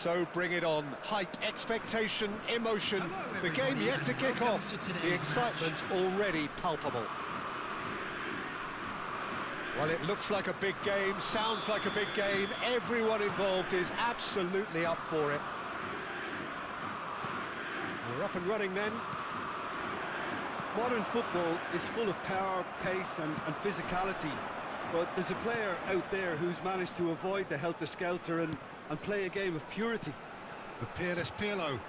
So bring it on. Hype, expectation, emotion. The game yet to kick off. The excitement already palpable. Well, it looks like a big game, sounds like a big game. Everyone involved is absolutely up for it. We're up and running then. Modern football is full of power, pace and physicality. But there's a player out there who's managed to avoid the helter-skelter and play a game of purity. The peerless Pirlo.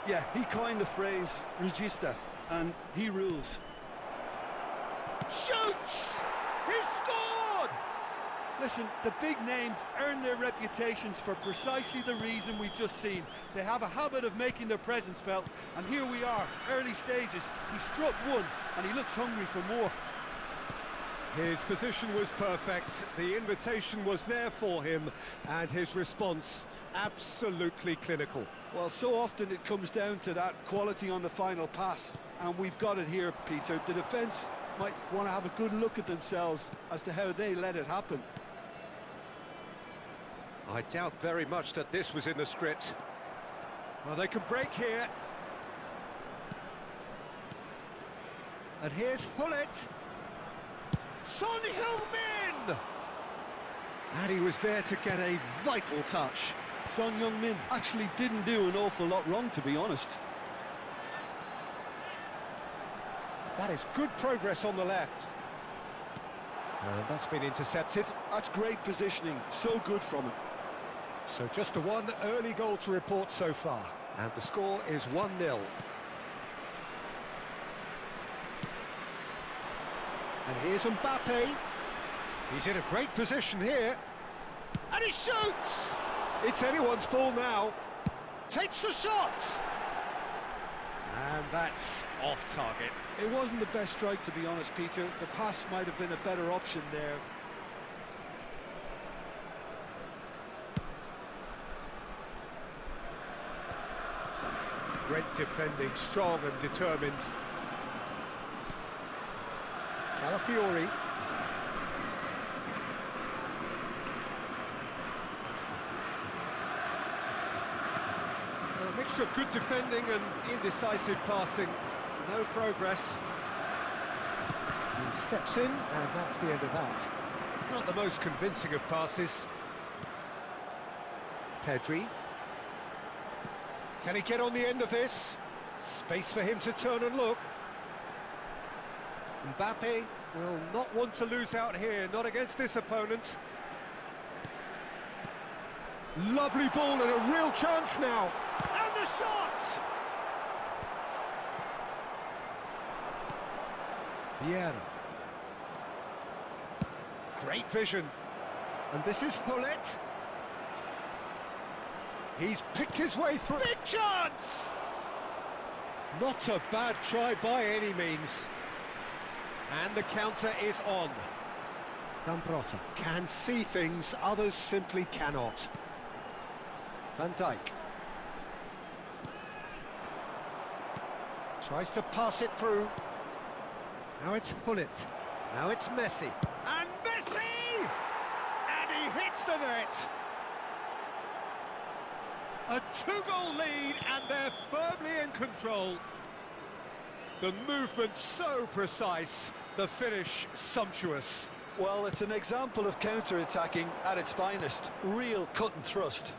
Yeah, he coined the phrase regista, and he rules. Shoots! He's scored! Listen, the big names earn their reputations for precisely the reason we've just seen. They have a habit of making their presence felt, and here we are, early stages. He struck one, and he looks hungry for more. His position was perfect, the invitation was there for him, and his response absolutely clinical. Well, so often it comes down to that quality on the final pass, and we've got it here, Peter. The defence might want to have a good look at themselves as to how they let it happen. I doubt very much that this was in the script. Well, they can break here. And here's Hullet. Son Heung-min! And he was there to get a vital touch. Son Heung-min actually didn't do an awful lot wrong, to be honest. That is good progress on the left. And that's been intercepted. That's great positioning, so good from him. So just the one early goal to report so far. And the score is 1-0. And here's Mbappe. He's in a great position here. And he shoots! It's anyone's ball now. Takes the shot! And that's off target. It wasn't the best strike, to be honest, Peter. The pass might have been a better option there. Great defending, strong and determined. Calafiori. A mixture of good defending and indecisive passing. No progress. He steps in, and that's the end of that. Not the most convincing of passes. Pedri. Can he get on the end of this? Space for him to turn and look. Mbappe will not want to lose out here, not against this opponent. Lovely ball and a real chance now. And the shot! Vieira. Great vision. And this is Hullet. He's picked his way through. Big chance! Not a bad try by any means. And the counter is on. Zambrota can see things others simply cannot. Van Dijk. Tries to pass it through. Now it's Hullet. Now it's Messi. And Messi! And he hits the net! A two-goal lead, and they're firmly in control. The movement so precise, the finish sumptuous. Well, it's an example of counter-attacking at its finest. Real cut and thrust.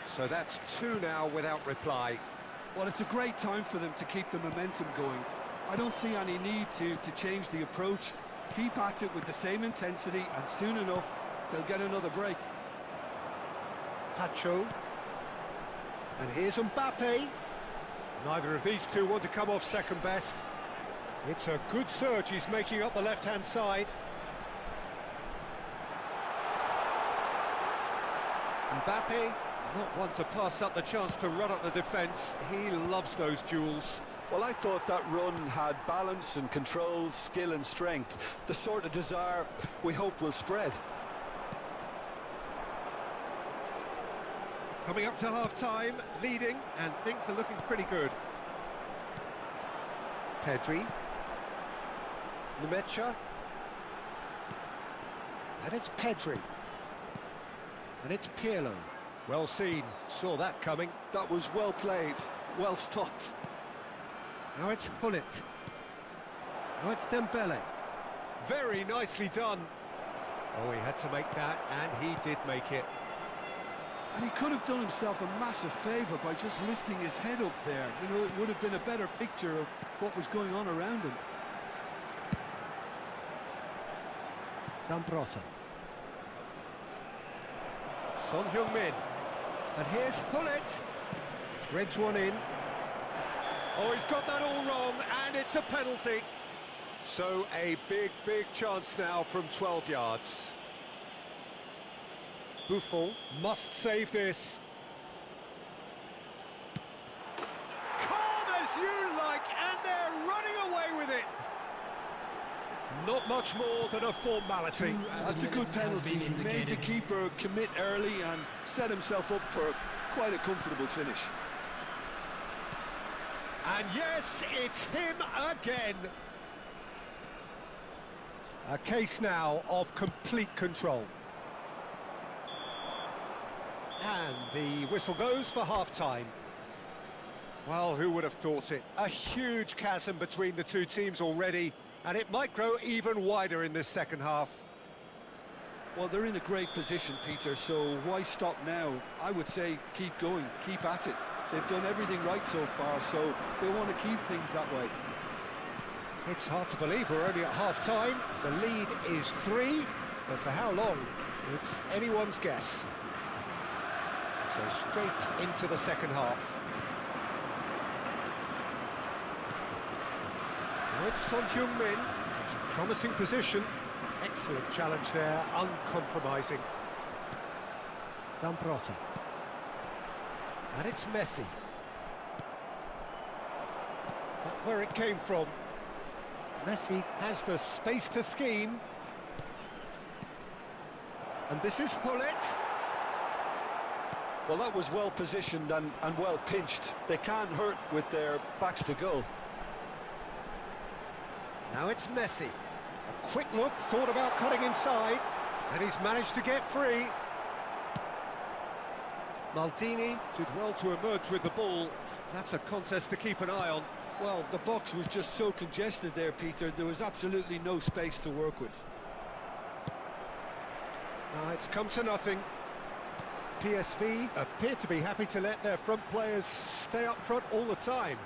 So that's two now without reply. Well, it's a great time for them to keep the momentum going. I don't see any need to change the approach. Keep at it with the same intensity, and soon enough, they'll get another break. Pacho. And here's Mbappe. Neither of these two want to come off second best. It's a good surge he's making up the left-hand side. Mbappe, not one to pass up the chance to run up the defence. He loves those duels. Well, I thought that run had balance and control, skill and strength. The sort of desire we hope will spread. Coming up to half-time, leading, and things are looking pretty good. Pedri. Numecha. And it's Pedri. And it's Pirlo. Well seen, saw that coming. That was well played, well stopped. Now it's Hullet. Now it's Dembele. Very nicely done. Oh, he had to make that, and he did make it. And he could have done himself a massive favour by just lifting his head up there. You know, it would have been a better picture of what was going on around him. Zambrotta. Son Heung-min. And here's Hullet. Threads one in. Oh, he's got that all wrong, and it's a penalty. So a big chance now from 12 yards. Buffon must save this. Calm as you like, and they're running away with it. Not much more than a formality. That's a good penalty. He made the keeper commit early and set himself up for quite a comfortable finish. And yes, it's him again. A case now of complete control. And the whistle goes for half-time. Well, who would have thought it? A huge chasm between the two teams already, and it might grow even wider in this second half. Well, they're in a great position, Peter, so why stop now? I would say keep going, keep at it. They've done everything right so far, so they want to keep things that way. It's hard to believe we're only at half-time. The lead is 3, but for how long? It's anyone's guess. So straight into the second half. Now it's Son Heung-min. It's a promising position. Excellent challenge there, uncompromising. Zambrotta. And it's Messi. Not where it came from. Messi has the space to scheme. And this is Hullet. Well, that was well positioned and well pinched. They can't hurt with their backs to goal. Now it's Messi. A quick look, thought about cutting inside, and he's managed to get free. Maldini did well to emerge with the ball. That's a contest to keep an eye on. Well, the box was just so congested there, Peter. There was absolutely no space to work with. It's come to nothing. PSV appear to be happy to let their front players stay up front all the time.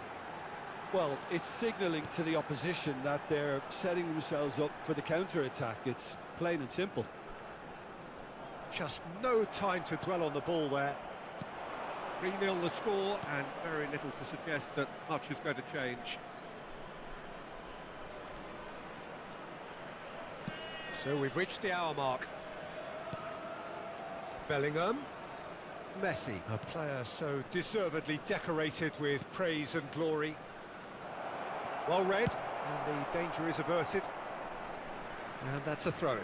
Well, it's signalling to the opposition that they're setting themselves up for the counter-attack. It's plain and simple. Just no time to dwell on the ball there. 3-0 the score, and very little to suggest that much is going to change. So we've reached the hour mark. Bellingham. Messi, a player so deservedly decorated with praise and glory. Well read, and the danger is averted. And that's a throw-in.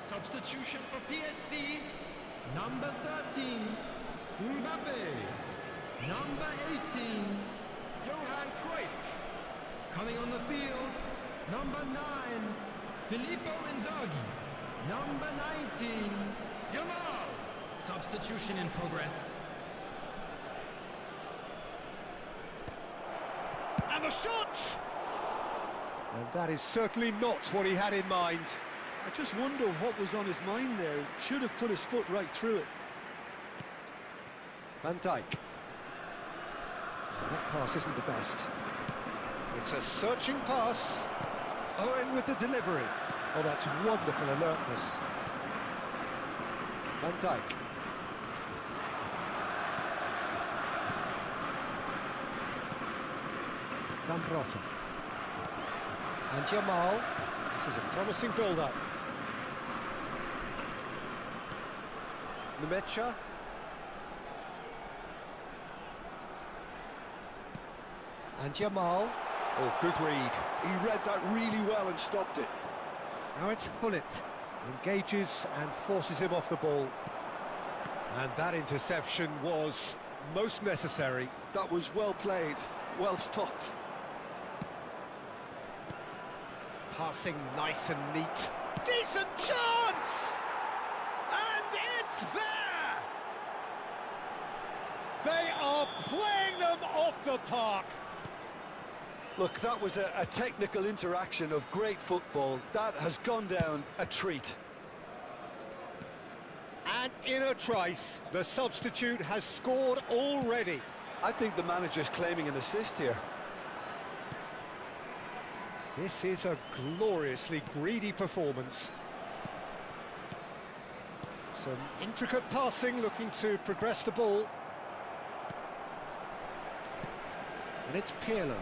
Substitution for PSV, number 13, Mbappe. Number 18, Johan Cruyff. Coming on the field, number 9, Filippo Inzaghi. Number 19, Yamal. Substitution in progress. And the shot! And that is certainly not what he had in mind. I just wonder what was on his mind there. He should have put his foot right through it. Van Dijk. That pass isn't the best. It's a searching pass. Owen with the delivery. Oh, that's wonderful alertness. Van Dijk. Zambrotta. And Jamal. This is a promising build-up. Nemecha. And Jamal. Oh, good read. He read that really well and stopped it. Now it's Hullet. Engages and forces him off the ball. And that interception was most necessary. That was well played, well stopped. Passing nice and neat. Decent chance! And it's there! They are playing them off the park. Look, that was a technical interaction of great football. That has gone down a treat. And in a trice, the substitute has scored already. I think the manager's claiming an assist here. This is a gloriously greedy performance. Some intricate passing, looking to progress the ball. And it's Pirlo.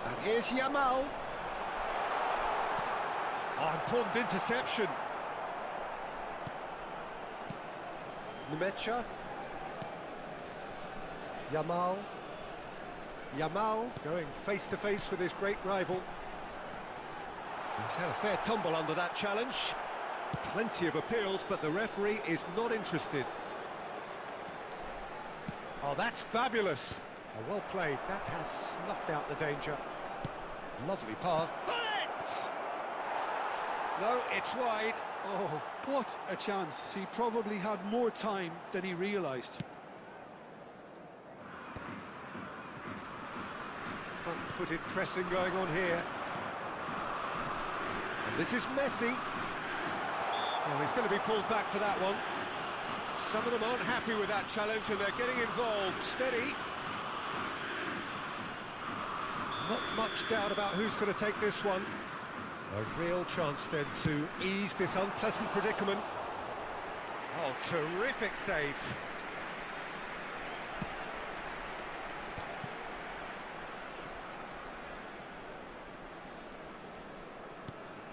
And here's Yamal. Oh, important interception. Nemecha. Yamal. Yamal going face-to-face with his great rival. He's had a fair tumble under that challenge. Plenty of appeals, but the referee is not interested. Oh, that's fabulous. Oh, well played. That has snuffed out the danger. Lovely pass. Bullet! No, it's wide. Oh, what a chance. He probably had more time than he realised. Front-footed pressing going on here. And this is Messi. Well, he's going to be pulled back for that one. Some of them aren't happy with that challenge and they're getting involved. Steady. Not much doubt about who's going to take this one. A real chance then to ease this unpleasant predicament. Oh, terrific save.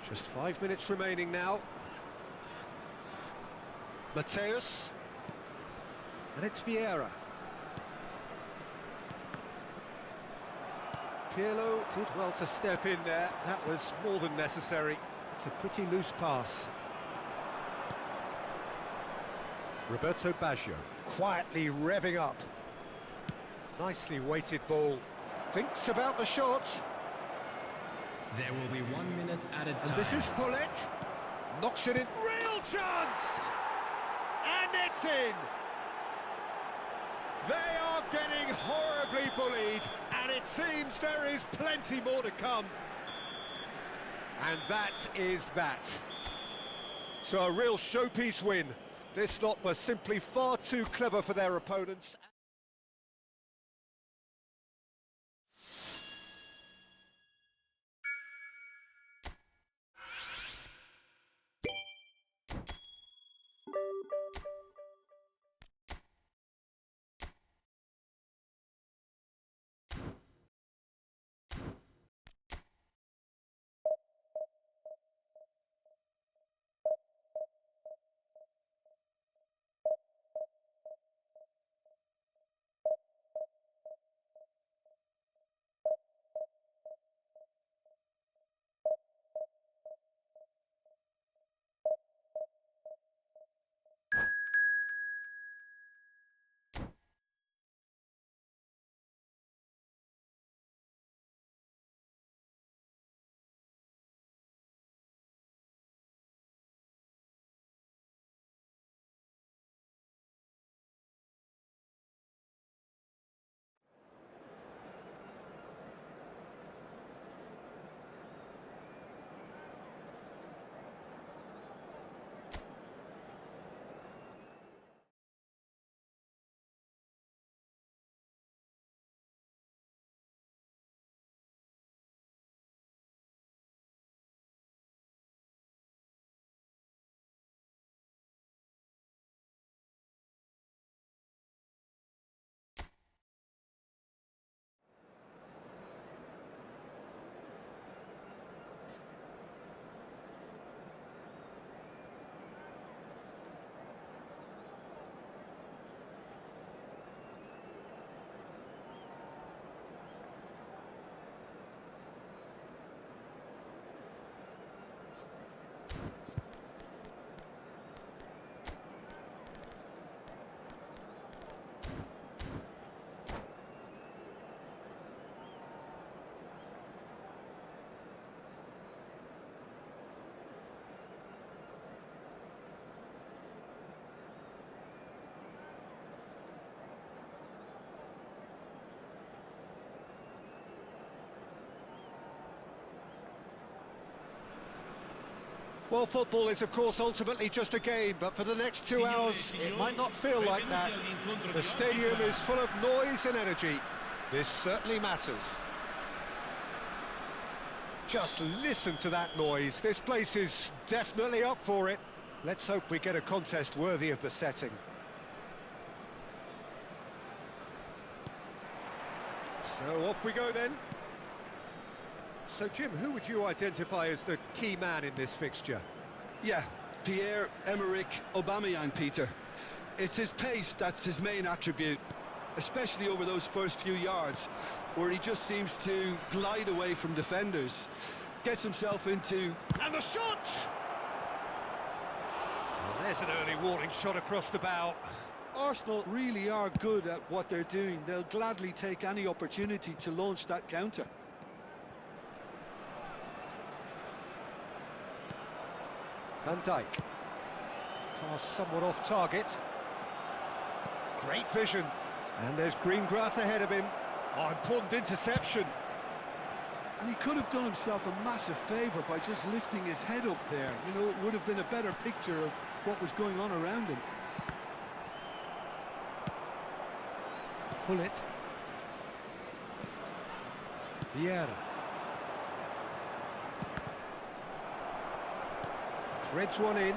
Just 5 minutes remaining now. Mateus. And it's Vieira. Pirlo did well to step in there. That was more than necessary. It's a pretty loose pass. Roberto Baggio quietly revving up. Nicely weighted ball. Thinks about the shot. There will be 1 minute added time. And this is Hullet. Knocks it in. Real chance! And it's in! They are getting horribly bullied, and it seems there is plenty more to come. And that is that. So a real showpiece win. This lot was simply far too clever for their opponents. Well, football is, of course, ultimately just a game, but for the next 2 hours, it might not feel like that. The stadium is full of noise and energy. This certainly matters. Just listen to that noise. This place is definitely up for it. Let's hope we get a contest worthy of the setting. So off we go then. So Jim, who would you identify as the key man in this fixture? Yeah, Pierre-Emerick Aubameyang, Peter. It's his pace that's his main attribute, especially over those first few yards, where he just seems to glide away from defenders. Gets himself into... And the shot! Well, there's an early warning shot across the bow. Arsenal really are good at what they're doing. They'll gladly take any opportunity to launch that counter. Van Dijk. Pass somewhat off target. Great vision. And there's green grass ahead of him. Oh, important interception. And he could have done himself a massive favour by just lifting his head up there. You know, it would have been a better picture of what was going on around him. Pull it. Vieira. Threads one in.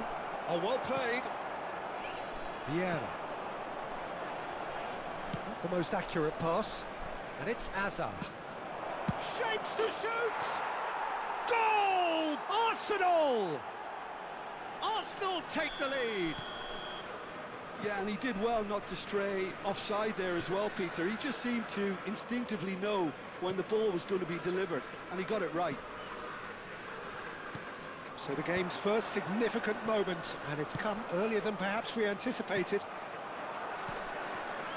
Oh, well played. Vieira. Not the most accurate pass. And it's Hazard. Shapes to shoot! Goal! Arsenal! Arsenal take the lead. Yeah, and he did well not to stray offside there as well, Peter. He just seemed to instinctively know when the ball was going to be delivered, and he got it right. So the game's first significant moment, and it's come earlier than perhaps we anticipated.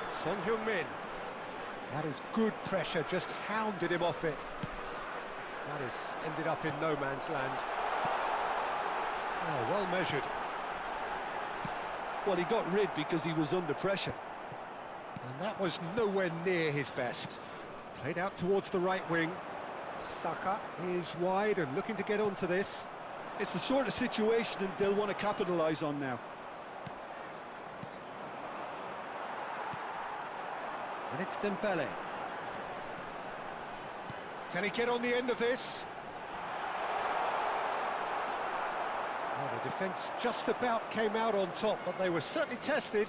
Son Heung-min. That is good pressure, just hounded him off it. That has ended up in no man's land. Oh, well measured. Well, he got rid because he was under pressure. And that was nowhere near his best. Played out towards the right wing. Saka is wide and looking to get onto this. It's the sort of situation that they'll want to capitalise on now. And it's Dembele. Can he get on the end of this? Well, the defence just about came out on top, but they were certainly tested.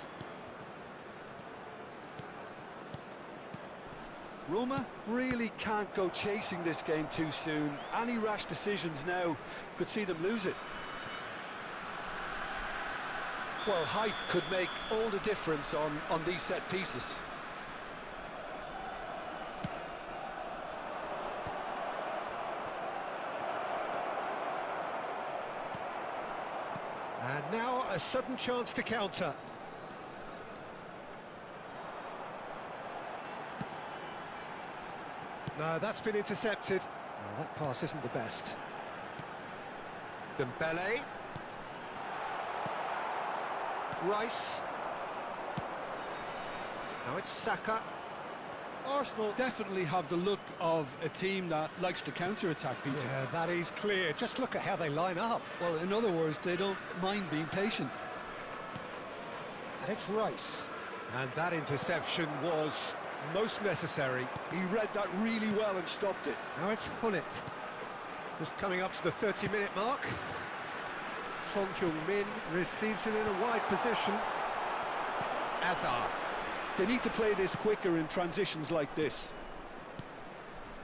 Roma really can't go chasing this game too soon. Any rash decisions now could see them lose it. Well, height could make all the difference on these set pieces. And now a sudden chance to counter. No, that's been intercepted. Oh, that pass isn't the best. Dembele. Rice. Now it's Saka. Arsenal definitely have the look of a team that likes to counter-attack, Peter. Yeah, that is clear. Just look at how they line up. Well, in other words, they don't mind being patient. And it's Rice. And that interception was most necessary. He read that really well and stopped it. Now it's Hullet. Just coming up to the 30-minute mark. Son Heung-min receives it in a wide position. Hazard. They need to play this quicker in transitions like this.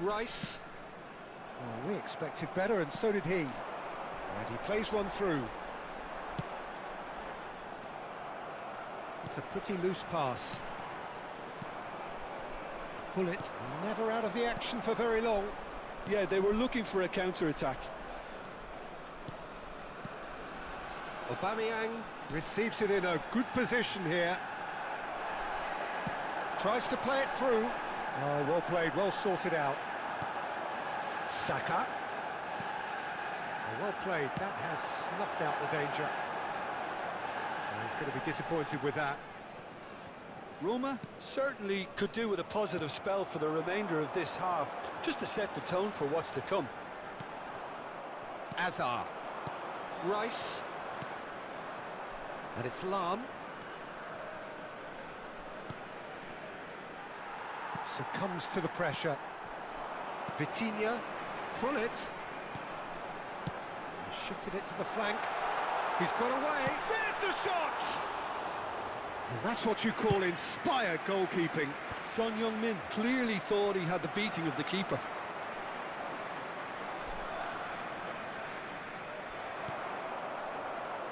Rice. Oh, we expected better, and so did he. And he plays one through. It's a pretty loose pass. Hullet never out of the action for very long. Yeah, they were looking for a counter-attack. Aubameyang receives it in a good position here. Tries to play it through. Oh, well played, well sorted out. Saka. Oh, well played, that has snuffed out the danger. Oh, he's going to be disappointed with that. Roma certainly could do with a positive spell for the remainder of this half, just to set the tone for what's to come. Hazard. Rice. And it's Lam. Succumbs to the pressure. Vitinha. Krullit. Shifted it to the flank. He's got away. There's the shot! And that's what you call inspired goalkeeping. Son Heung-min clearly thought he had the beating of the keeper.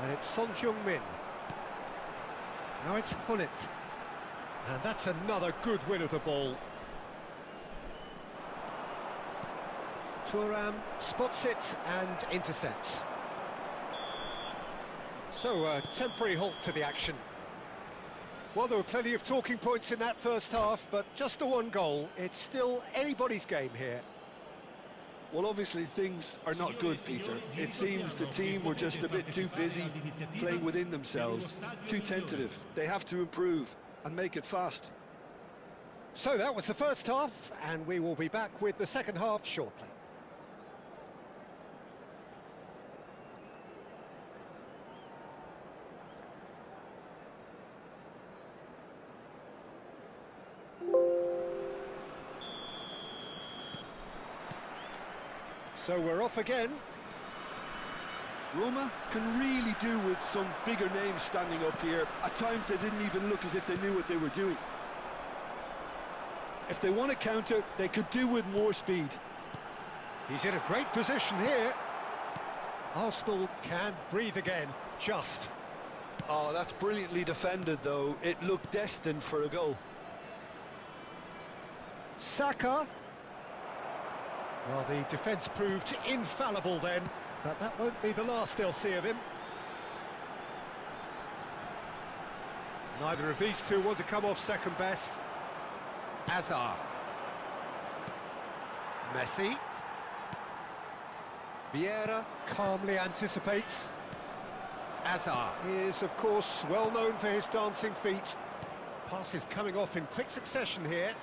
And it's Son Heung-min. Now it's Hullet. And that's another good win of the ball. Thuram spots it and intercepts. So a temporary halt to the action. Well, there were plenty of talking points in that first half, but just the one goal. It's still anybody's game here. Well, obviously things are not good, Peter. It seems the team were just a bit too busy playing within themselves, too tentative. They have to improve and make it fast. So that was the first half, and we will be back with the second half shortly. So we're off again. Roma can really do with some bigger names standing up here. At times they didn't even look as if they knew what they were doing. If they want to counter, they could do with more speed. He's in a great position here. Arsenal can breathe again, just. Oh, that's brilliantly defended, though. It looked destined for a goal. Saka. Well, the defence proved infallible then, but that won't be the last they'll see of him. Neither of these two want to come off second best. Hazard. Messi. Vieira calmly anticipates. Hazard is, of course, well known for his dancing feet. Passes coming off in quick succession here.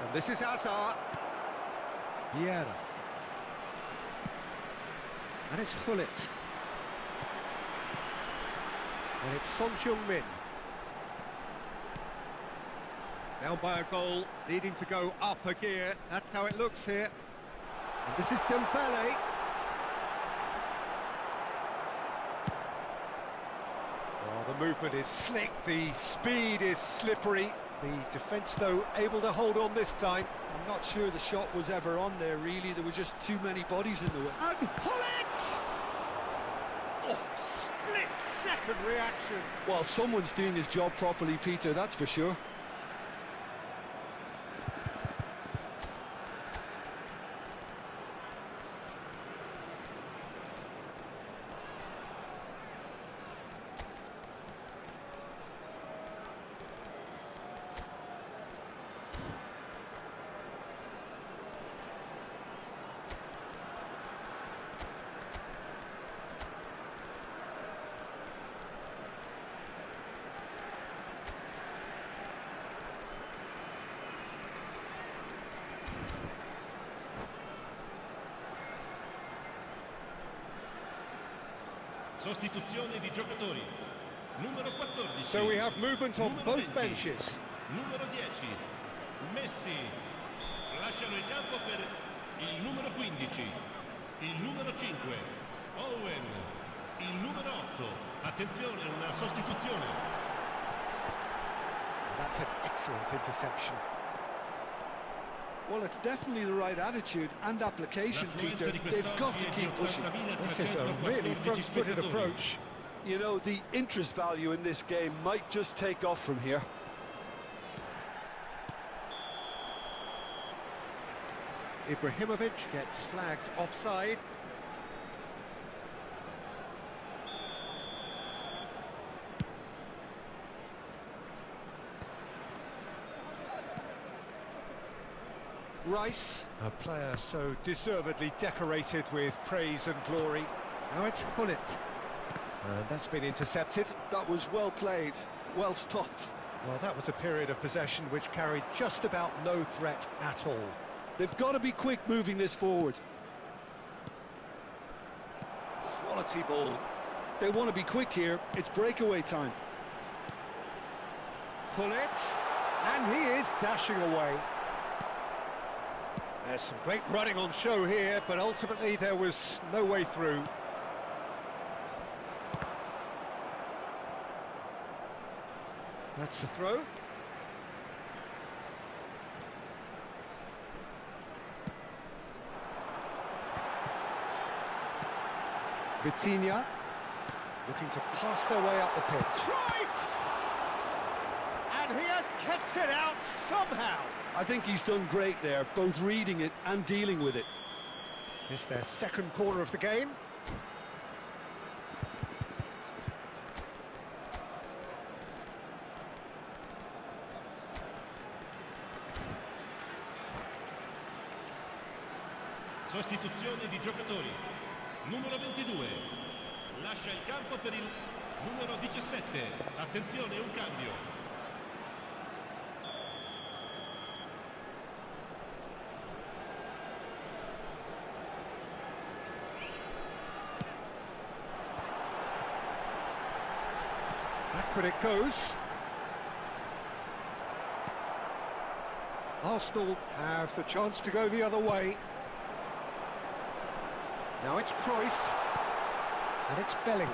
And this is Hazard. Vieira. And it's Hullet. And it's Son Heung-min. Down by a goal, needing to go up a gear. That's how it looks here. And this is Dembele. Oh, the movement is slick, the speed is slippery. The defence, though, able to hold on this time. I'm not sure the shot was ever on there, really. There were just too many bodies in the way. And Hullet! Oh, split-second reaction. Well, someone's doing his job properly, Peter, that's for sure. Sostituzione di giocatori. Numero 14. So we have movement on both 20. benches. Numero 10. Messi. Lasciano il campo per il numero 15. Il numero 5. Owen. Il numero 8. Attenzione, una sostituzione. That's an excellent interception. Well, it's definitely the right attitude and application, Peter. They've got to keep pushing. This is a really front-footed approach. You know, the interest value in this game might just take off from here. Ibrahimovic gets flagged offside. Rice, a player so deservedly decorated with praise and glory. Now it's Hullet. And that's been intercepted. That was well played, well stopped. Well, that was a period of possession which carried just about no threat at all. They've got to be quick moving this forward. quality ball. They want to be quick here. It's breakaway time. Pull it, and he is dashing away. There's some great running on show here, but ultimately there was no way through. That's the throw. Vitinha looking to pass their way up the pitch. Cruyff! And he has kept it out somehow. I think he's done great there, both reading it and dealing with it. It's their second corner of the game. Sostituzione di giocatori. Numero 22. Lascia il campo per il numero 17. Attenzione, un cambio. Backward it goes. Arsenal have the chance to go the other way. Now it's Cruyff, and it's Bellingham.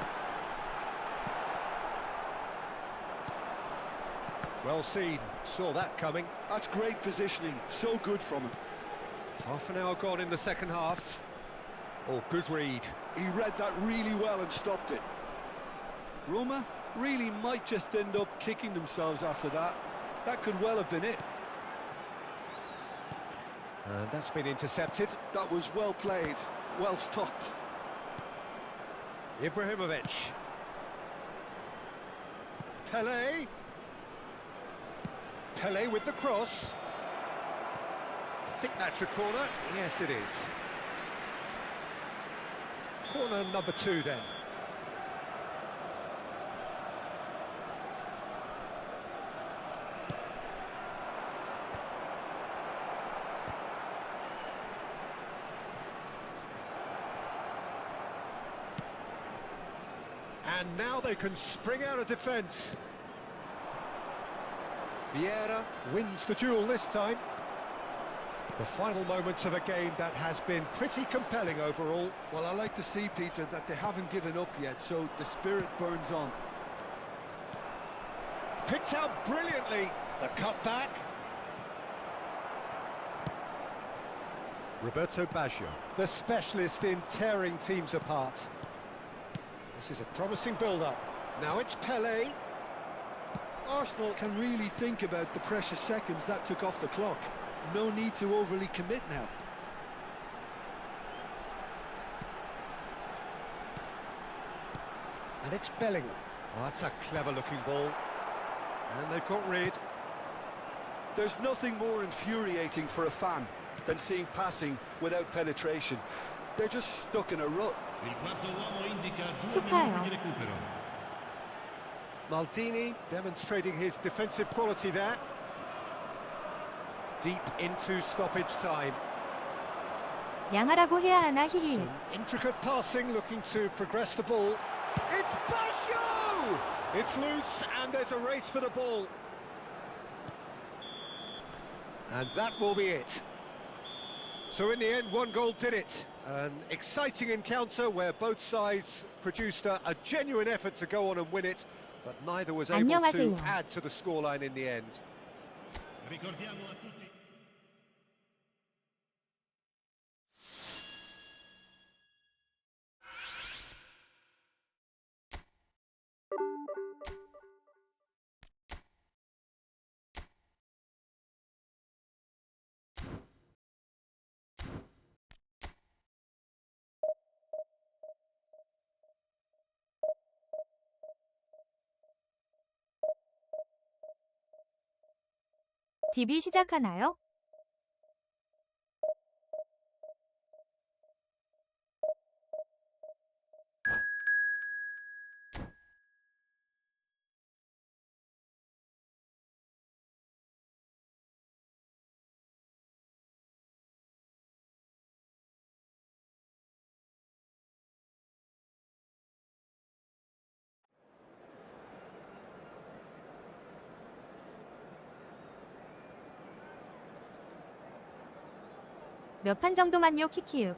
Well seen, saw that coming. That's great positioning, so good from him. Half an hour gone in the second half. Oh, good read. He read that really well and stopped it. Roma really might just end up kicking themselves after that. That could well have been it. And that's been intercepted. That was well played, well stopped. Ibrahimovic. Pele. Pele with the cross. I think that's a corner. Yes, it is. Corner number 2 then. And now they can spring out of defence. Vieira wins the duel this time. The final moments of a game that has been pretty compelling overall. Well, I like to see, Peter, that they haven't given up yet, so the spirit burns on. Picked out brilliantly, the cutback. Roberto Baggio, the specialist in tearing teams apart. This is a promising build-up. Now it's Pele. Arsenal can really think about the precious seconds that took off the clock. No need to overly commit now. And it's Bellingham. Oh, that's a clever-looking ball. And they've got rid. There's nothing more infuriating for a fan than seeing passing without penetration. They're just stuck in a rut. Il quarto uomo indica 2 축하해요. minuti di recupero. Maldini demonstrating his defensive quality there. Deep into stoppage time. 양하라고 해야 하나 히히. Some intricate passing, looking to progress the ball. It's Baggio! It's loose, and there's a race for the ball. And that will be it. So in the end, one goal did it. An exciting encounter where both sides produced a genuine effort to go on and win it, but neither was able to 안녕하세요. add to the scoreline in the end. Ricordiamo a tutti TV 시작하나요? 몇 판 정도만요, 키키육.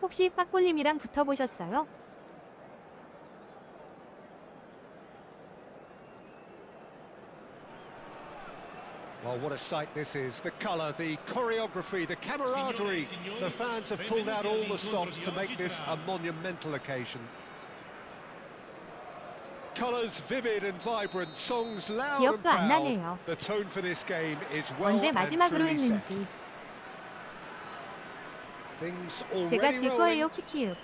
혹시 빠꼴님이랑 붙어보셨어요? Well, what a sight this is. The colour, the choreography, the camaraderie. The fans have pulled out all the stops to make this a monumental occasion. Colours vivid and vibrant, songs loud and 기억도 안 proud. 나네요. The tone for this game is well 언제 and 마지막으로 truly set. 했는지. Things 제가 already 질 rolling. 거예요, 키키육.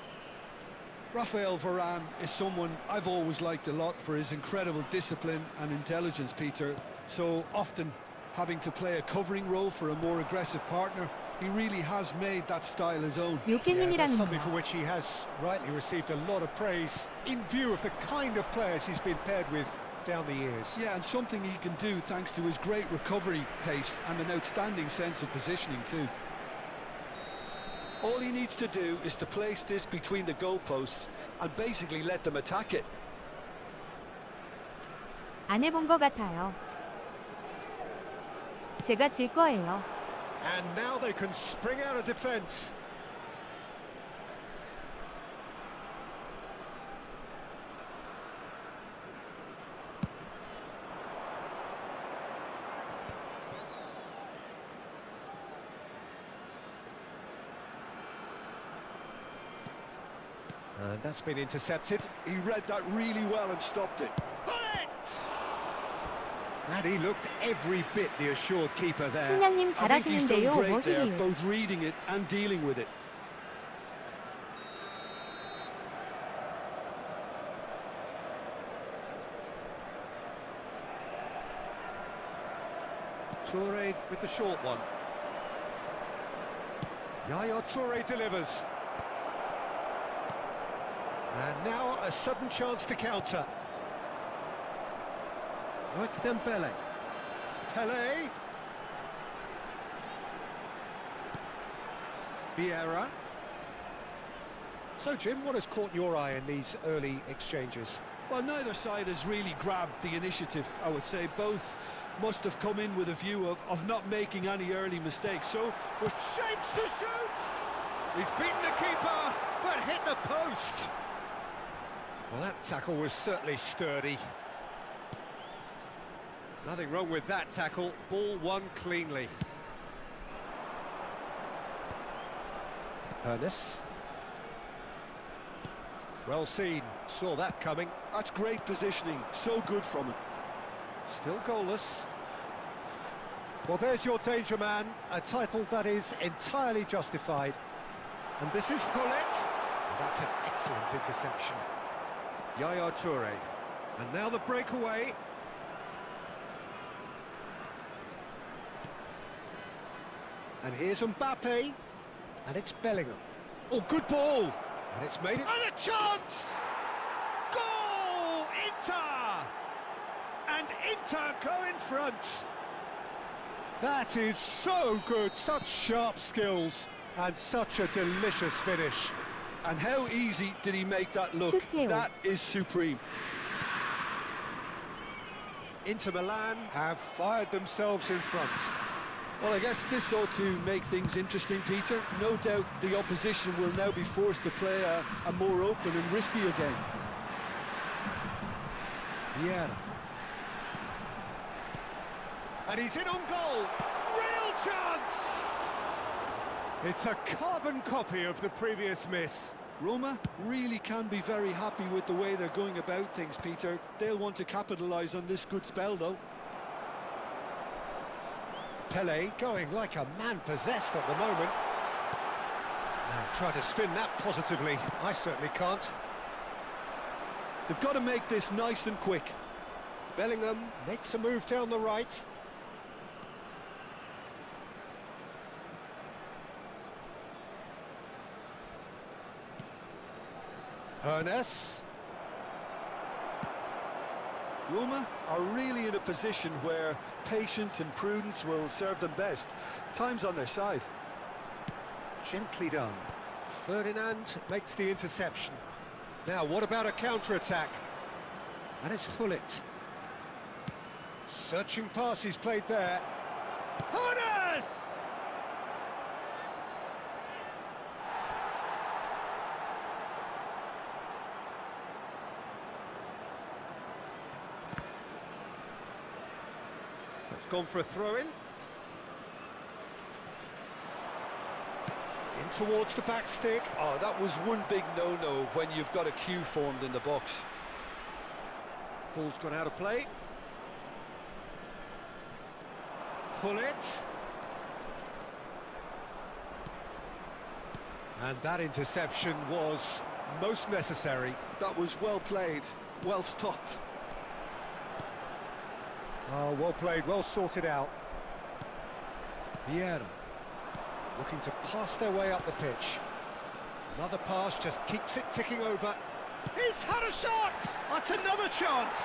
Raphael Varane is someone I've always liked a lot for his incredible discipline and intelligence, Peter. So often having to play a covering role for a more aggressive partner, he really has made that style his own. Yeah, that's something 묘깨님이랑은요. for which he has rightly received a lot of praise in view of the kind of players he's been paired with down the years. Yeah, and something he can do thanks to his great recovery pace and an outstanding sense of positioning too. All he needs to do is to place this between the goalposts and basically let them attack it. 안 해본 것 같아요. 제가 질 거예요. And now they can spring out of defence. And that's been intercepted. He read that really well and stopped it. And he looked every bit the assured keeper there. 충량님 I think he's done 잘하시는데요, great there, 워히히요. both reading it and dealing with it. Toure with the short one. Yaya Toure delivers. And now a sudden chance to counter. Oh, it's Dembele. Pele. Vieira. So, Jim, what has caught your eye in these early exchanges? Well, neither side has really grabbed the initiative, I would say. Both must have come in with a view of not making any early mistakes. So, was Shapes to shoot! He's beaten the keeper, but hit the post. Well, that tackle was certainly sturdy. Nothing wrong with that tackle. Ball won cleanly. Ernest. Well seen. Saw that coming. that's great positioning, so good from him. Still goalless. Well, there's your danger man, a title that is entirely justified. And this is Hullet. That's an excellent interception. Yaya Toure. And now the breakaway. And here's Mbappe. And it's Bellingham. Oh, good ball. And it's made it. And a chance! Goal! Inter! And Inter go in front. That is so good. Such sharp skills. And such a delicious finish. And how easy did he make that look? Superb. That is supreme. Inter Milan have fired themselves in front. Well, I guess this ought to make things interesting, Peter. No doubt the opposition will now be forced to play a more open and riskier game. Vieira. And he's in on goal. Real chance! It's a carbon copy of the previous miss. Roma really can be very happy with the way they're going about things, Peter. They'll want to capitalise on this good spell, though. Pele going like a man possessed at the moment. Now try to spin that positively. I certainly can't. They've got to make this nice and quick. Bellingham makes a move down the right. Hernes. Roma are really in a position where patience and prudence will serve them best. Time's on their side. Gently done. Ferdinand makes the interception. Now, what about a counter-attack? And it's Hullet. Searching pass he's played there. Hernes! It's gone for a throw-in. In towards the back stick. Oh, that was one big no-no when you've got a queue formed in the box. Ball's gone out of play. Hullet. And that interception was most necessary. That was well played, well stopped. Oh, well played, well sorted out. Vieira looking to pass their way up the pitch. Another pass just keeps it ticking over. He's had a shot! That's another chance!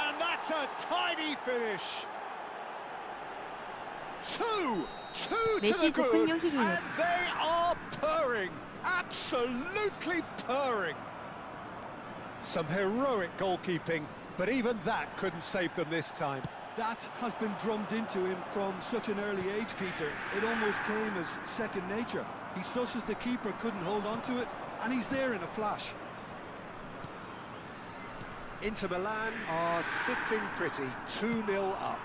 And that's a tidy finish. Two to the good, and they are purring, absolutely purring. Some heroic goalkeeping, but even that couldn't save them this time. That has been drummed into him from such an early age, Peter. It almost came as second nature. He susses the keeper couldn't hold on to it, and he's there in a flash. Inter Milan are sitting pretty, 2-0 up.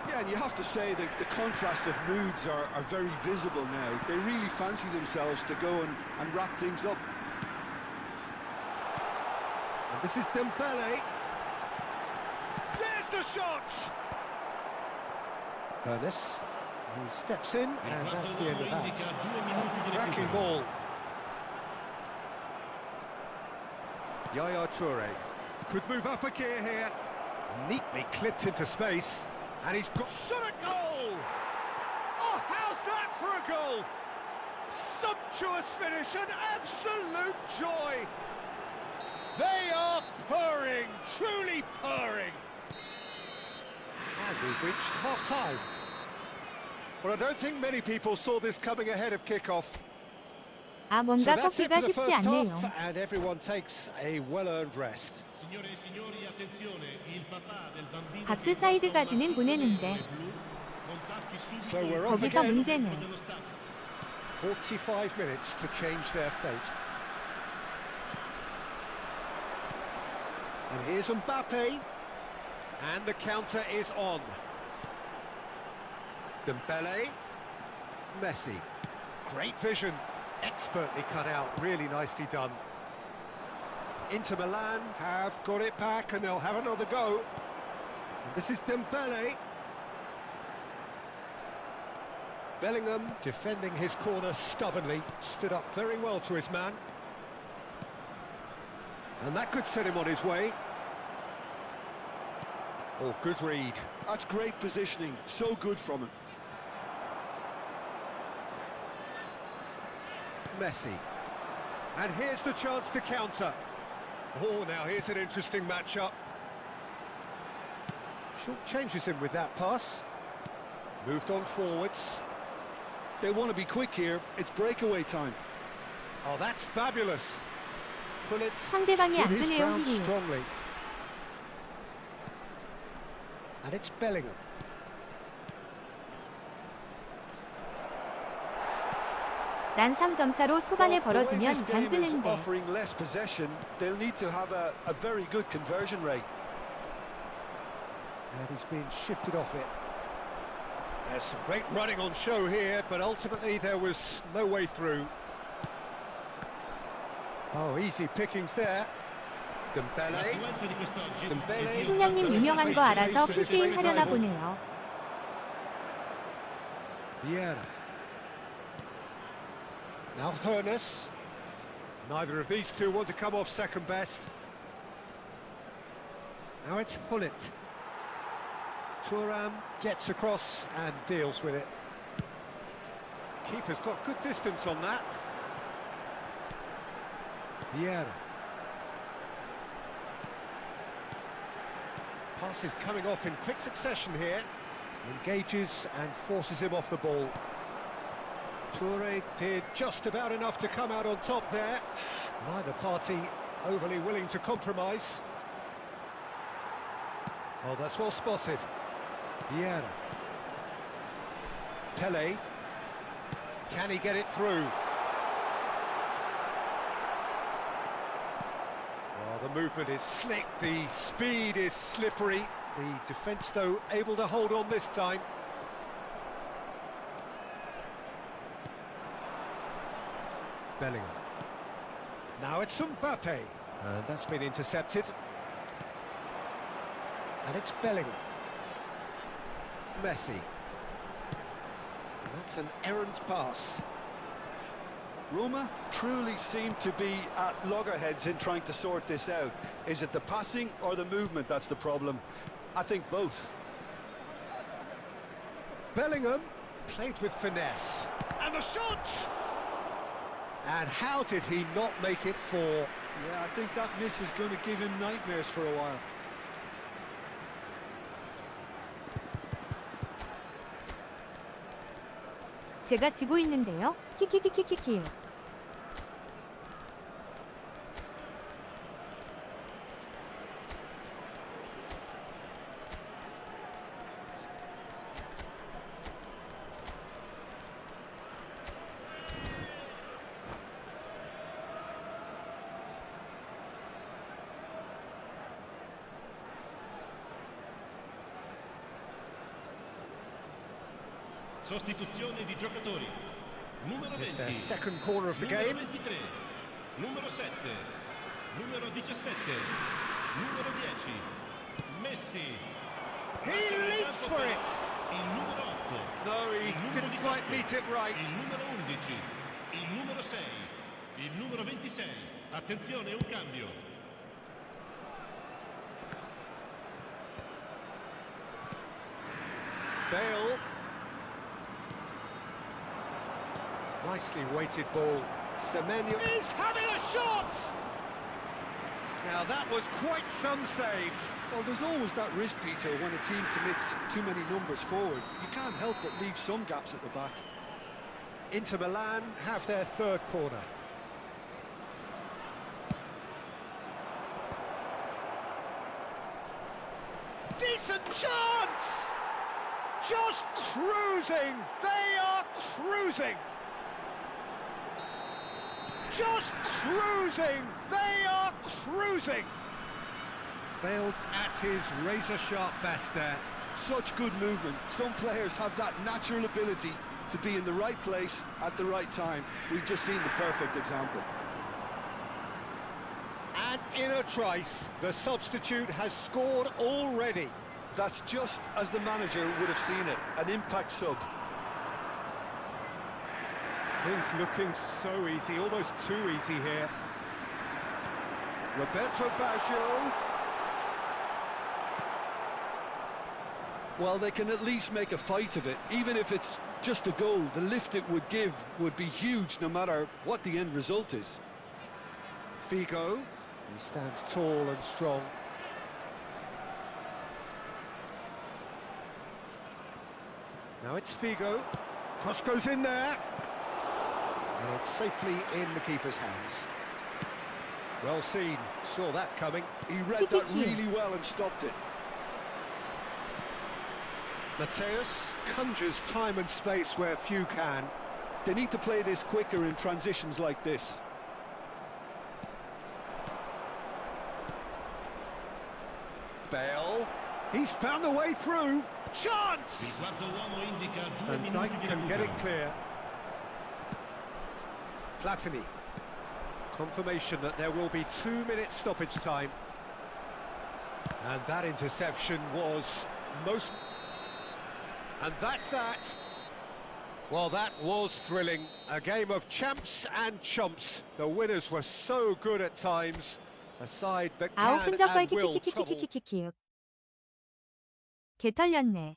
Yeah, and you have to say that the contrast of moods are very visible now. They really fancy themselves to go and wrap things up. And this is Dembele. There's the shot! Hernes, he steps in, and that's the end of that. Cracking ball. Yaya Toure could move up a gear here. Neatly clipped into space, and he's got shot at goal! Oh, how's that for a goal? Sumptuous finish, an absolute joy! They are purring, truly purring. And we've reached half-time. Well, I don't think many people saw this coming ahead of kick-off. 아, 뭔가 꺾기가 쉽지 않네요. And everyone takes a well-earned rest. 박스 사이드까지는 보내는데 So we're off 거기서 again. 문제는 45 minutes to change their fate. And here's Mbappe. And the counter is on. Dembele. Messi. Great vision. Expertly cut out. Really nicely done. Inter Milan have got it back and they'll have another go. And this is Dembele. Bellingham defending his corner stubbornly. Stood up very well to his man. And that could set him on his way. Oh, good read. That's great positioning, so good from him. Messi. And here's the chance to counter. Oh, now here's an interesting matchup. Short changes him with that pass. Moved on forwards. They want to be quick here. It's breakaway time. Oh, that's fabulous. Hullet 상대방이 안 stood his 뜨네요, ground 힐이. strongly. And it's Bellingham. 난 3점 차로 초반에 Well, the way 벌어지면 this 간 game is 끄는데. offering less possession, they'll need to have a very good conversion rate. And he's been shifted off it. There's some great running on show here, but ultimately there was no way through. Oh, easy pickings there. Dembele. Dembele. 충량님 유명한 거 알아서 킥게임 하려나 보네요. Vieira. Now Hernus. Neither of these two want to come off second best. Now it's Hullet. Thuram gets across and deals with it. Keeper's got good distance on that. Vieira. Passes coming off in quick succession here. Engages and forces him off the ball. Toure did just about enough to come out on top there. Neither party overly willing to compromise. Oh, that's well spotted. Vieira. Pele. Can he get it through? Oh, the movement is slick, the speed is slippery. The defence, though, able to hold on this time. Bellingham. Now it's Mbappe. And that's been intercepted. And it's Bellingham. Messi. And that's an errant pass. Roma truly seem to be at loggerheads in trying to sort this out. Is it the passing or the movement that's the problem? I think both. Bellingham played with finesse. And the shot! And how did he not make it four? Yeah, I think that miss is going to give him nightmares for a while. 제가 지고 있는데요. 키키키키키키요. Sostituzione di giocatori. Numero It's 20. their second corner of the Numero game. 23. Numero 7. Numero 17. Numero 10. Messi. He leaps for it! Il numero 8. No, he Il numero didn't 18. quite meet it right. Il numero 11. Il numero 6. Il numero 26. Attenzione, un cambio. Bale. Nicely weighted ball. Semenyo is having a shot! Now that was quite some save. Well, there's always that risk, Peter, when a team commits too many numbers forward. You can't help but leave some gaps at the back. Inter Milan have their third corner. Decent chance! Just cruising! They are cruising! Just cruising! They are cruising! Bale at his razor-sharp best there. Such good movement. Some players have that natural ability to be in the right place at the right time. We've just seen the perfect example. And in a trice, the substitute has scored already. That's just as the manager would have seen it, an impact sub. Things looking so easy, almost too easy here. Roberto Baggio. Well, they can at least make a fight of it. Even if it's just a goal, the lift it would give would be huge no matter what the end result is. Figo. He stands tall and strong. Now it's Figo. Cross goes in there. And it's safely in the keeper's hands. Well seen. Saw that coming. He read that really well and stopped it. Mateus conjures time and space where few can. They need to play this quicker in transitions like this. Bale, he's found a way through. Chance! Il quarto uomo indica 2 And minuti Dyke di can get recupero. it clear. Platini. Confirmation that there will be 2 minutes stoppage time. And that interception was most... And that's that. Well, that was thrilling. A game of champs and chumps. The winners were so good at times. A side that 아우 can 끈적거리 and will trouble. 키키키키키키키키키. 개 털렸네.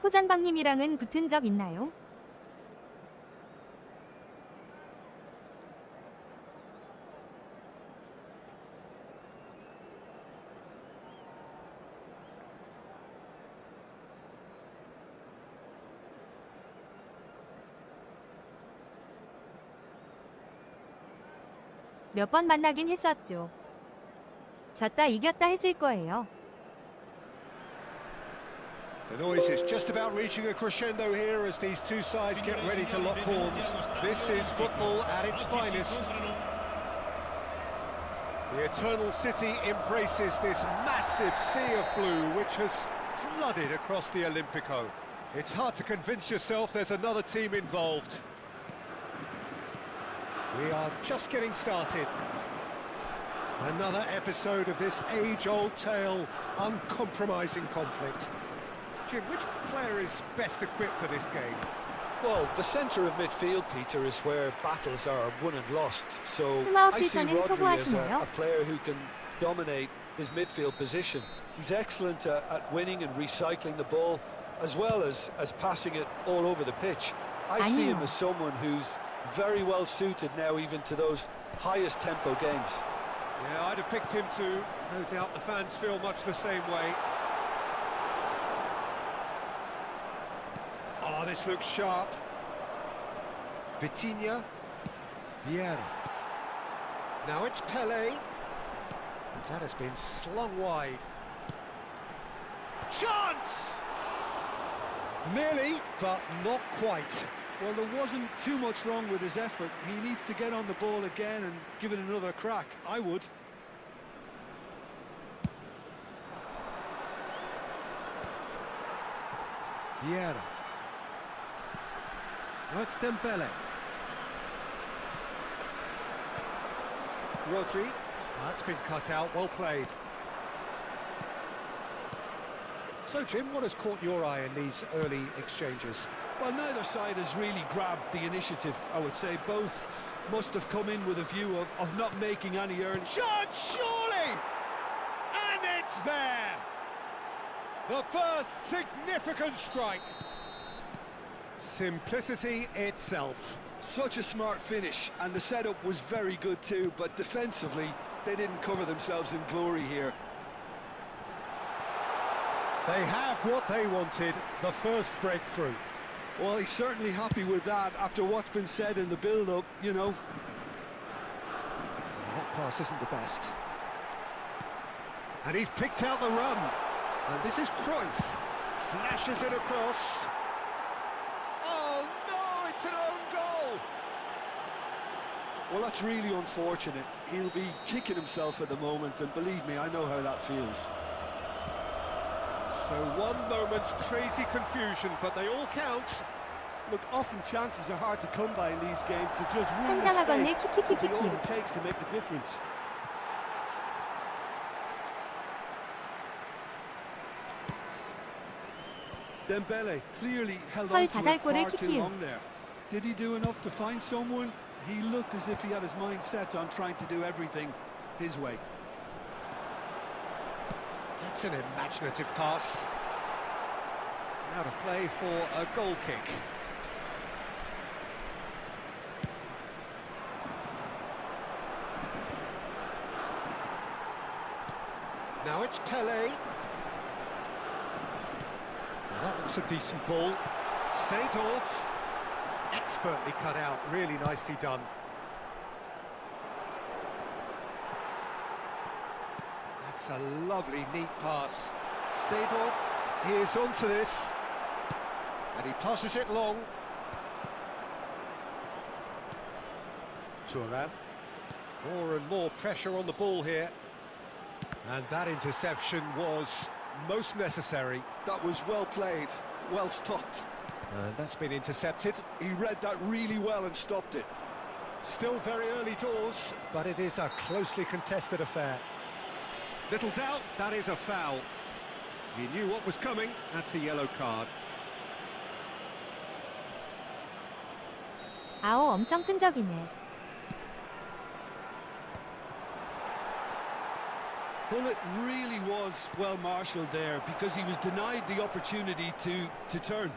호잔방님이랑은 붙은 적 있나요? 몇 번 만나긴 했었죠. 졌다 이겼다 했을 거예요. The noise is just about reaching a crescendo here as these two sides get ready to lock horns. This is football at its finest. The Eternal City embraces this massive sea of blue which has flooded across the Olympico. It's hard to convince yourself there's another team involved. We are just getting started. Another episode of this age-old tale, uncompromising conflict. Jim, which player is best equipped for this game? Well, the centre of midfield, Peter, is where battles are won and lost. So 스마우 I see 필터는 Rodri as 표구하시나요? a player who can dominate his midfield position. He's excellent at winning and recycling the ball, as well as passing it all over the pitch. I see him 아니요. as someone who's very well suited now even to those highest tempo games. Yeah, I'd have picked him too. No doubt the fans feel much the same way. Oh, this looks sharp. Vitinha. Vieira. Now it's Pelé. And that has been slung wide. Chance! Nearly, but not quite. Well, there wasn't too much wrong with his effort. He needs to get on the ball again and give it another crack. I would. Vieira. Now it's Dembele. Rodri. That's been cut out, well played. So, Jim, what has caught your eye in these early exchanges? Well, neither side has really grabbed the initiative, I would say. Both must have come in with a view of not making any early... Shot, surely! And it's there! The first significant strike. Simplicity itself. Such a smart finish, and the setup was very good too, but defensively, they didn't cover themselves in glory here. They have what they wanted, the first breakthrough. Well, he's certainly happy with that after what's been said in the build-up, you know. That pass isn't the best. And he's picked out the run. And this is Cruyff. Flashes it across. Oh no, it's an own goal! Well, that's really unfortunate. He'll be kicking himself at the moment, and believe me, I know how that feels. So one moment's crazy confusion, but they all count. Look, often chances are hard to come by in these games, so just one 환장하겠네. mistake will be all 키키키키키. it takes to make the difference. Dembele clearly held 헐, on to it 자살골을 far too 키키유. long there. Did he do enough to find someone? He looked as if he had his mind set on trying to do everything his way. That's an imaginative pass. Out of play for a goal kick. Now it's Pelé. Now that looks a decent ball. Seedorf. Expertly cut out, really nicely done. That's a lovely, neat pass. Seedorf is onto this. And he passes it long. Thuram. More and more pressure on the ball here. And that interception was most necessary. That was well played, well stopped. And that's been intercepted. He read that really well and stopped it. Still very early doors, but it is a closely contested affair. Little doubt, that is a foul. He knew what was coming, that's a yellow card. 아오, 엄청 끈적이네. Bullet really was well marshalled there because he was denied the opportunity to turn.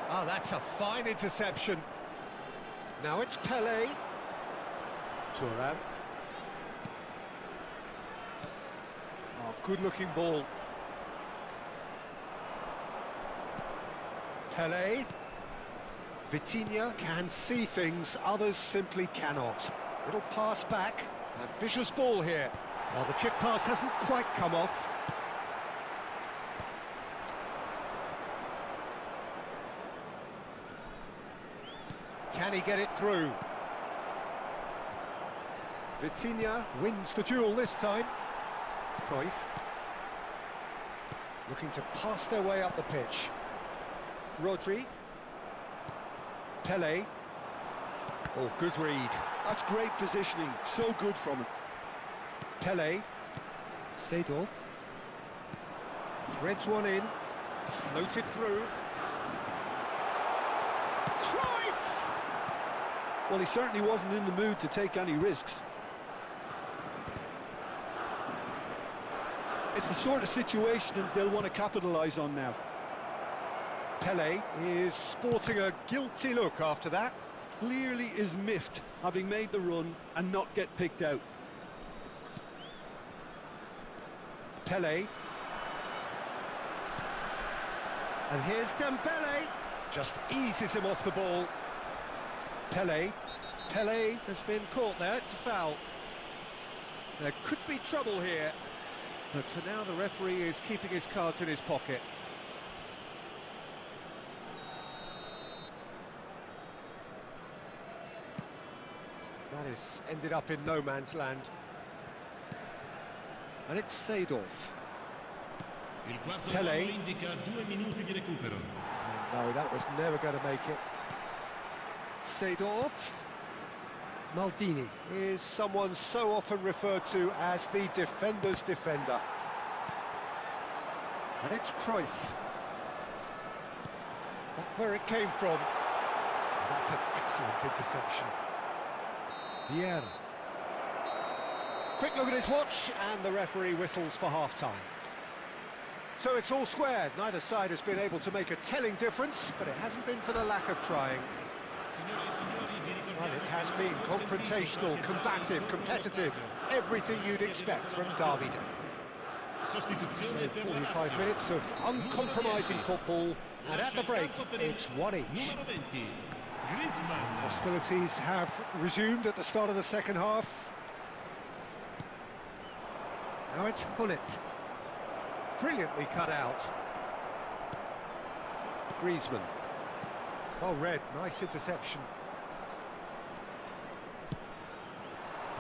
Ah, that's a fine interception. Now it's Pelé. Thuram. Oh, good-looking ball. Pelé. Vitinha can see things others simply cannot. Little pass back. Ambitious ball here. Well, the chip pass hasn't quite come off. Can he get it through? Vitinha wins the duel this time. Cruyff. Looking to pass their way up the pitch. Rodri. Pelé. Oh, good read. That's great positioning, so good from him. Pelé. Seedorf. Threads one in. Floated through. Cruyff! Well, he certainly wasn't in the mood to take any risks. It's the sort of situation that they'll want to capitalise on now. Pelé is sporting a guilty look after that. Clearly is miffed, having made the run and not get picked out. Pelé. And here's Dembele. Just eases him off the ball. Pelé. Pelé has been caught there, it's a foul. There could be trouble here. But for now, the referee is keeping his cards in his pocket. That has ended up in no man's land. And it's Seedorf. Il quarto Pelé. tempo indica 2 minuti di recupero. No, that was never going to make it. Seedorf. Maldini is someone so often referred to as the defender's defender. And it's Cruyff. That's where it came from. That's an excellent interception. Vieira. Quick look at his watch, and the referee whistles for half-time. So it's all square. Neither side has been able to make a telling difference, but it hasn't been for the lack of trying. Well, it has been confrontational, combative, competitive, everything you'd expect from Derby Day. So 45 minutes of uncompromising football, and at the break, it's one each. Hostilities have resumed at the start of the second half. Now it's Hullet. Brilliantly cut out. Griezmann. Well read, nice interception.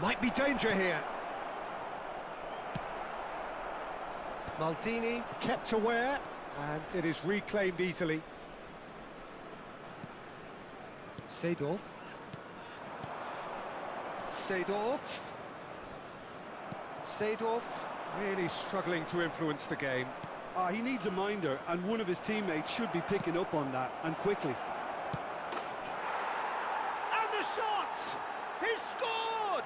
Might be danger here. Maldini kept aware, and it is reclaimed easily. Seedorf. Seedorf really struggling to influence the game. He needs a minder, and one of his teammates should be picking up on that, and quickly. And the shot! He's scored!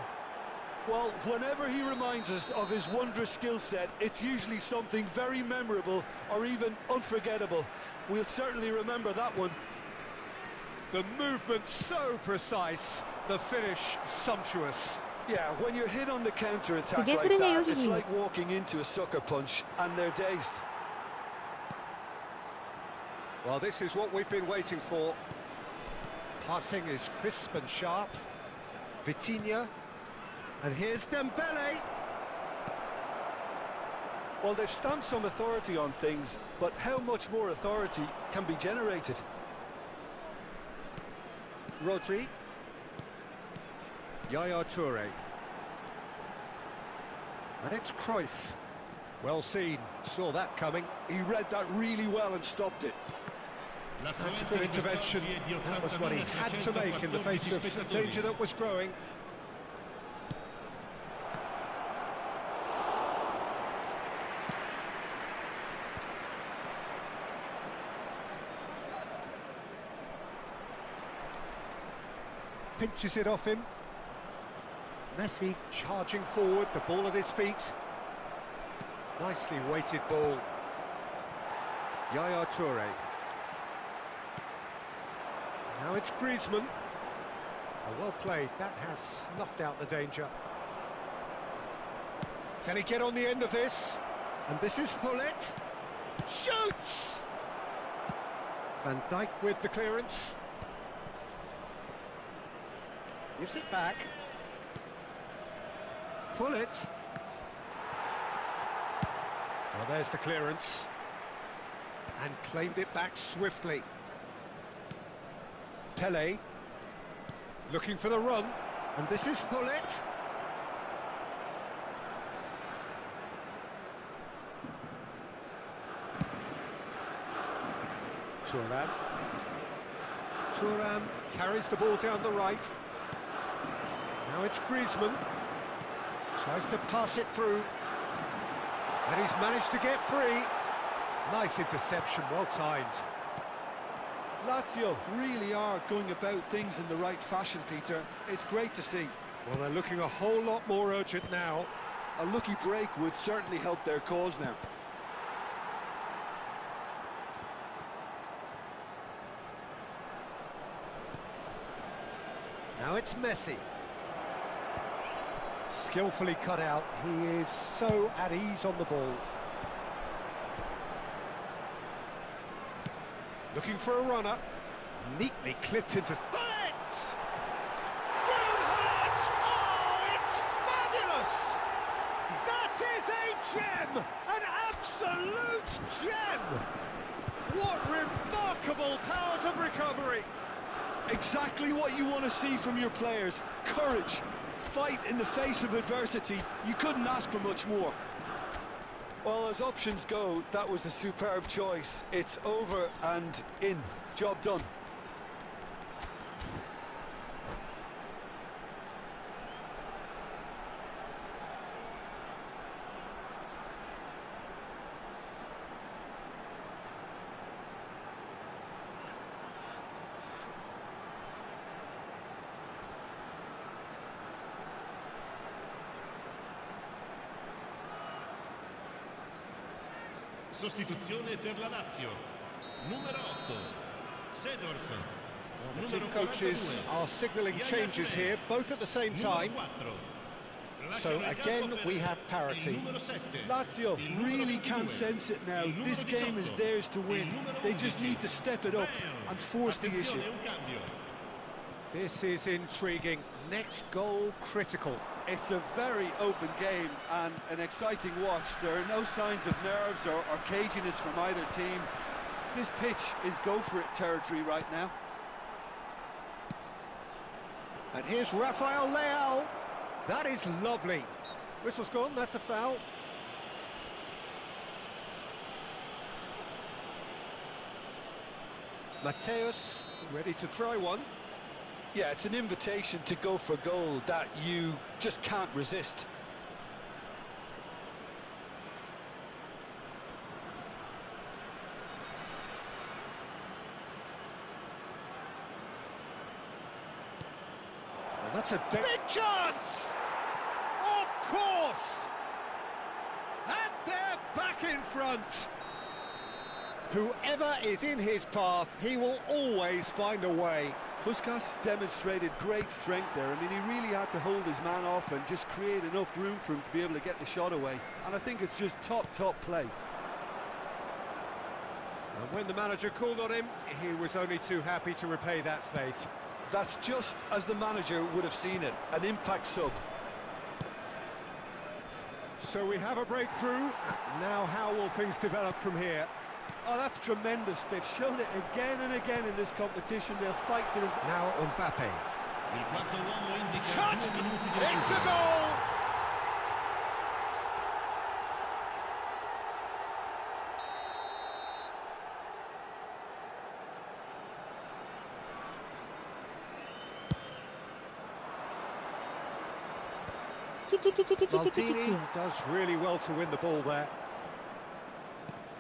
Well, whenever he reminds us of his wondrous skill set, it's usually something very memorable or even unforgettable. We'll certainly remember that one. The movement so precise, the finish sumptuous. Yeah, when you're hit on the counter-attack 그게 like 흐르네요, that, it's 힘이. like walking into a sucker punch, and they're dazed. Well, this is what we've been waiting for. Passing is crisp and sharp. Vitinha. And here's Dembele. Well, they've stamped some authority on things, but how much more authority can be generated? Rodri. Yaya Toure. And it's Cruyff. Well seen, saw that coming. He read that really well and stopped it. That's a good intervention. That was what he had to make in the face of danger that was growing. Pinches it off him. Messi charging forward, the ball at his feet. Nicely weighted ball. Yaya Toure. Now it's Griezmann. Oh, well played, that has snuffed out the danger. Can he get on the end of this? And this is Hullet. Shoots! Van Dijk with the clearance. Gives it back. Hullet. Well, there's the clearance. And claimed it back swiftly. Pele. Looking for the run. And this is Hullet. Thuram carries the ball down the right. Now it's Griezmann. Tries to pass it through. And he's managed to get free. Nice interception, well timed. Lazio really are going about things in the right fashion, Peter. It's great to see. Well, they're looking a whole lot more urgent now. A lucky break would certainly help their cause now. Now it's Messi. Skillfully cut out. He is so at ease on the ball. Looking for a runner. Neatly clipped into... Hullet! William Hullet! Oh, it's fabulous! That is a gem! An absolute gem! What remarkable powers of recovery! Exactly what you want to see from your players. Courage. Fight in the face of adversity. You couldn't ask for much more. Well, as options go, that was a superb choice. It's over and in. Job done. Sostituzione per la Lazio. Numero 8, Seedorf. The team coaches are signalling changes here, both at the same time. So again, we have parity. Lazio really can sense it now. This game is theirs to win. They just need to step it up and force the issue. This is intriguing. Next goal critical. It's a very open game and an exciting watch. There are no signs of nerves or caginess from either team. This pitch is go-for-it territory right now. And here's Rafael Leao. That is lovely. Whistle's gone, that's a foul. Mateus, ready to try one. Yeah, it's an invitation to go for goal that you just can't resist. And that's a big chance! Of course! And they're back in front. Whoever is in his path, he will always find a way. Puskás demonstrated great strength there. I mean, he really had to hold his man off and just create enough room for him to be able to get the shot away. And I think it's just top play. And when the manager called on him, he was only too happy to repay that faith. That's just as the manager would have seen it, an impact sub. So we have a breakthrough. Now how will things develop from here? Oh, that's tremendous. They've shown it again and again in this competition. They'll fight to the... Now Mbappe. Il quarto uomo indica Shot! 2 minuti di It's a recupero. goal! Maldini does really well to win the ball there.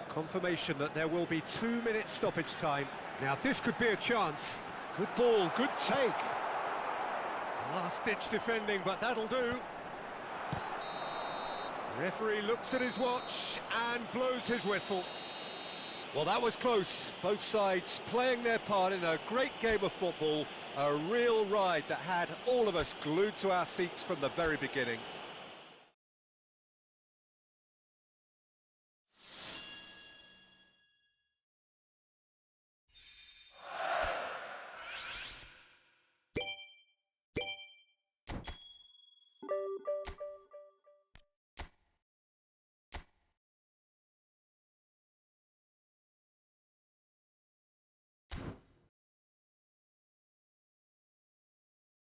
Confirmation that there will be 2 minutes stoppage time. Now this could be a chance. Good ball, good take. Last-ditch defending, but that'll do. Referee looks at his watch and blows his whistle. Well, that was close. Both sides playing their part in a great game of football. A real ride that had all of us glued to our seats from the very beginning.